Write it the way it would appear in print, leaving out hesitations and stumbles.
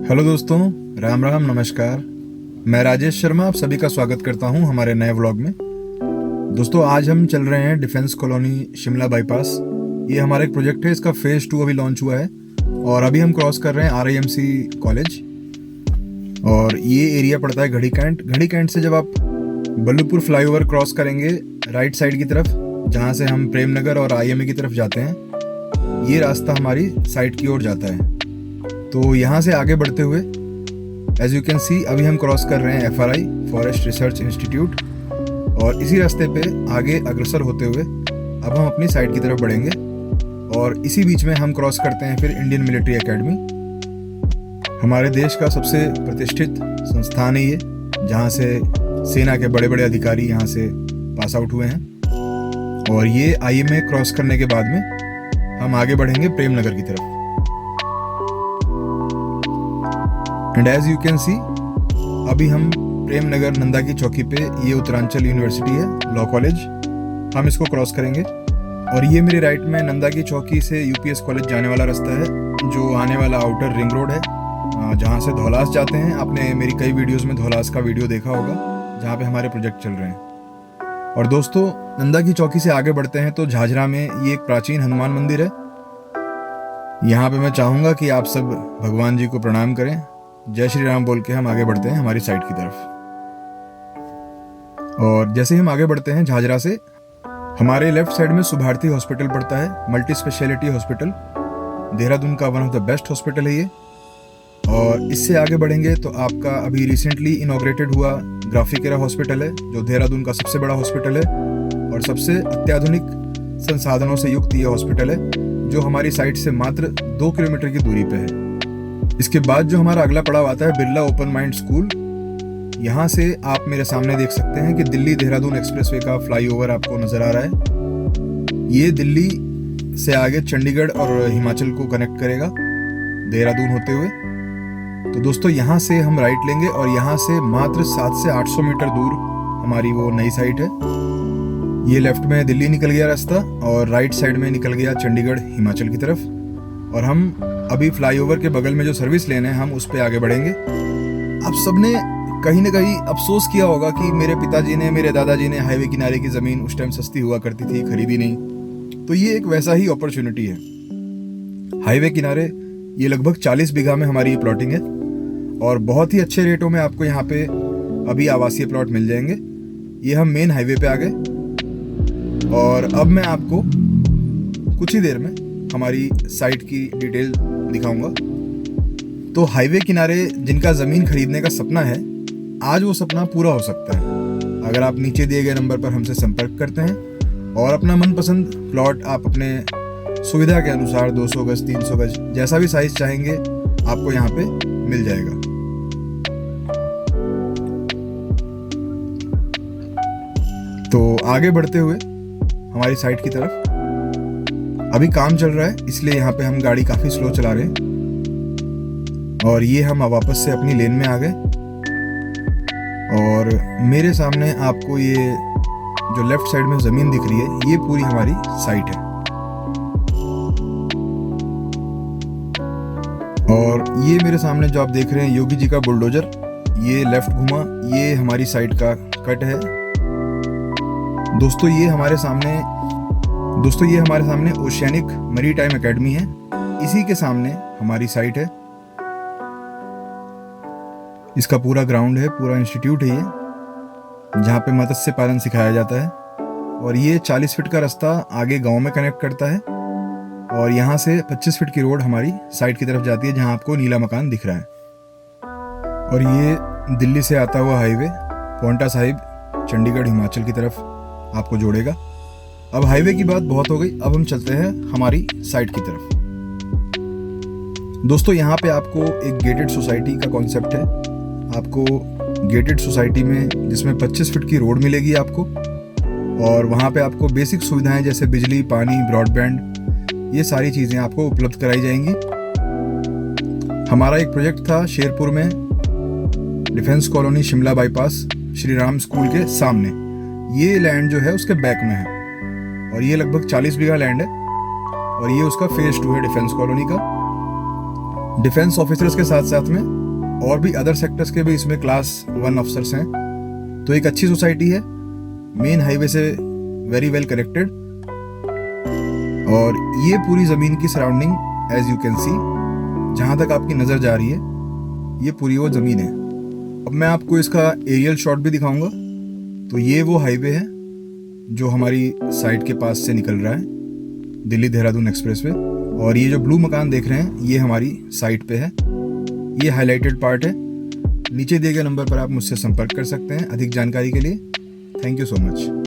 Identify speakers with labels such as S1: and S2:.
S1: Hello दोस्तों, राम राम नमस्कार। मैं राजेश शर्मा आप सभी का स्वागत करता हूं हमारे नए व्लॉग में। दोस्तों, आज हम चल रहे हैं डिफेंस कॉलोनी शिमला बाईपास। ये हमारा एक प्रोजेक्ट है, इसका फेज़ 2 अभी लॉन्च हुआ है और अभी हम क्रॉस कर रहे हैं RIMC कॉलेज। और ये एरिया पड़ता है घड़ी कैंट से जब आप बल्लूपुर फ्लाईओवर क्रॉस करेंगे राइट साइड की तरफ, जहाँ से हम प्रेम नगर और IMA की तरफ जाते हैं, ये रास्ता हमारी साइट की ओर जाता है। तो यहाँ से आगे बढ़ते हुए एज यू कैन सी अभी हम क्रॉस कर रहे हैं FRI फॉरेस्ट रिसर्च इंस्टीट्यूट, और इसी रास्ते पे आगे अग्रसर होते हुए अब हम अपनी साइट की तरफ बढ़ेंगे। और इसी बीच में हम क्रॉस करते हैं फिर इंडियन मिलिट्री एकेडमी। हमारे देश का सबसे प्रतिष्ठित संस्थान है ये, जहाँ से सेना के बड़े बड़े अधिकारी यहाँ से पास आउट हुए हैं। और ये IMA क्रॉस करने के बाद में हम आगे बढ़ेंगे प्रेम नगर की तरफ। And as you can see अभी हम प्रेम नगर नंदा की चौकी पे, ये उत्तरांचल यूनिवर्सिटी है, लॉ कॉलेज, हम इसको क्रॉस करेंगे। और ये मेरे राइट में नंदा की चौकी से UPS कॉलेज जाने वाला रास्ता है, जो आने वाला आउटर रिंग रोड है, जहाँ से धौलास जाते हैं। आपने मेरी कई वीडियोस में धौलास का वीडियो देखा होगा, जहाँ पे हमारे प्रोजेक्ट चल रहे हैं। और दोस्तों, नंदा की चौकी से आगे बढ़ते हैं तो झाझरा में ये एक प्राचीन हनुमान मंदिर है। यहाँ पे मैं चाहूँगा कि आप सब भगवान जी को प्रणाम करें, जय श्री राम बोल के हम आगे बढ़ते हैं हमारी साइट की तरफ। और जैसे ही हम आगे बढ़ते हैं झाझरा से, हमारे लेफ्ट साइड में सुभारती हॉस्पिटल पड़ता है, मल्टी स्पेशलिटी हॉस्पिटल, देहरादून का one of the best hospital है ये। और इससे आगे बढ़ेंगे तो आपका अभी रिसेंटली इनॉग्रेटेड हुआ ग्राफिकेरा हॉस्पिटल है, जो देहरादून का सबसे बड़ा हॉस्पिटल है और सबसे अत्याधुनिक संसाधनों से युक्त ये हॉस्पिटल है, जो हमारी साइट से मात्र 2 किलोमीटर की दूरी पे है। इसके बाद जो हमारा अगला पड़ाव आता है बिरला ओपन माइंड स्कूल। यहाँ से आप मेरे सामने देख सकते हैं कि दिल्ली देहरादून एक्सप्रेसवे का फ्लाईओवर आपको नजर आ रहा है। ये दिल्ली से आगे चंडीगढ़ और हिमाचल को कनेक्ट करेगा देहरादून होते हुए। तो दोस्तों, यहाँ से हम राइट लेंगे और यहाँ से मात्र 700 से 800 मीटर दूर हमारी वो नई साइट है। ये लेफ्ट में दिल्ली निकल गया रास्ता और राइट साइड में निकल गया चंडीगढ़ हिमाचल की तरफ। और हम अभी फ्लाईओवर के बगल में जो सर्विस लेन है, हम उस पर आगे बढ़ेंगे। आप सबने कहीं ना कहीं अफसोस किया होगा कि मेरे पिताजी ने, मेरे दादाजी ने हाईवे किनारे की ज़मीन उस टाइम सस्ती हुआ करती थी, खरीदी नहीं। तो ये एक वैसा ही अपॉर्चुनिटी है। हाईवे किनारे ये लगभग 40 बीघा में हमारी प्लॉटिंग है और बहुत ही अच्छे रेटों में आपको यहाँ पे अभी आवासीय प्लॉट मिल जाएंगे। ये हम मेन हाईवे पे आ गए और अब मैं आपको कुछ ही देर में हमारी साइट की डिटेल दिखाऊंगा। तो हाईवे किनारे जिनका ज़मीन खरीदने का सपना है, आज वो सपना पूरा हो सकता है अगर आप नीचे दिए गए नंबर पर हमसे संपर्क करते हैं और अपना मनपसंद प्लॉट आप अपने सुविधा के अनुसार 200 गज, 300 गज, जैसा भी साइज चाहेंगे आपको यहाँ पे मिल जाएगा। तो आगे बढ़ते हुए हमारी साइट की तरफ, अभी काम चल रहा है इसलिए यहाँ पे हम गाड़ी काफ़ी स्लो चला रहे हैं। और ये हम वापस से अपनी लेन में आ गए और मेरे सामने आपको ये जो लेफ्ट साइड में ज़मीन दिख रही है, ये पूरी हमारी साइट है। और ये मेरे सामने जो आप देख रहे हैं योगी जी का बुलडोजर, ये लेफ्ट घुमा, ये हमारी साइट का कट है। दोस्तों, ये हमारे सामने ओशियानिक मैरीटाइम एकेडमी है, इसी के सामने हमारी साइट है। इसका पूरा ग्राउंड है, पूरा इंस्टीट्यूट है ये, जहाँ पे मत्स्य पालन सिखाया जाता है। और ये 40 फीट का रास्ता आगे गांव में कनेक्ट करता है और यहाँ से 25 फीट की रोड हमारी साइट की तरफ जाती है, जहाँ आपको नीला मकान दिख रहा है। और ये दिल्ली से आता हुआ हाईवे पांवटा साहिब चंडीगढ़ हिमाचल की तरफ आपको जोड़ेगा। अब हाईवे की बात बहुत हो गई, अब हम चलते हैं हमारी साइट की तरफ। दोस्तों, यहाँ पे आपको एक गेटेड सोसाइटी का कॉन्सेप्ट है। आपको गेटेड सोसाइटी में, जिसमें 25 फीट की रोड मिलेगी आपको, और वहाँ पे आपको बेसिक सुविधाएं जैसे बिजली, पानी, ब्रॉडबैंड, ये सारी चीज़ें आपको उपलब्ध कराई जाएंगी। हमारा एक प्रोजेक्ट था शेरपुर में, defence colony Shimla bypass, Shri Ram school के सामने। ये लैंड जो है उसके बैक में है और ये लगभग 40 बीघा लैंड है और ये उसका फेज़ 2 है डिफेंस कॉलोनी का। डिफेंस ऑफिसर्स के साथ साथ में और भी अदर सेक्टर्स के भी इसमें क्लास 1 अफसर्स हैं। तो एक अच्छी सोसाइटी है, मेन हाईवे से वेरी वेल कनेक्टेड। और ये पूरी ज़मीन की surrounding as you can see, जहाँ तक आपकी नज़र जा रही है ये पूरी वो ज़मीन है। अब मैं आपको इसका एरियल शॉट भी दिखाऊंगा। तो ये वो हाईवे है जो हमारी साइट के पास से निकल रहा है, दिल्ली देहरादून एक्सप्रेसवे। और ये जो ब्लू मकान देख रहे हैं ये हमारी साइट पे है, ये हाईलाइटेड पार्ट है। नीचे दिए गए नंबर पर आप मुझसे संपर्क कर सकते हैं अधिक जानकारी के लिए। Thank you so much.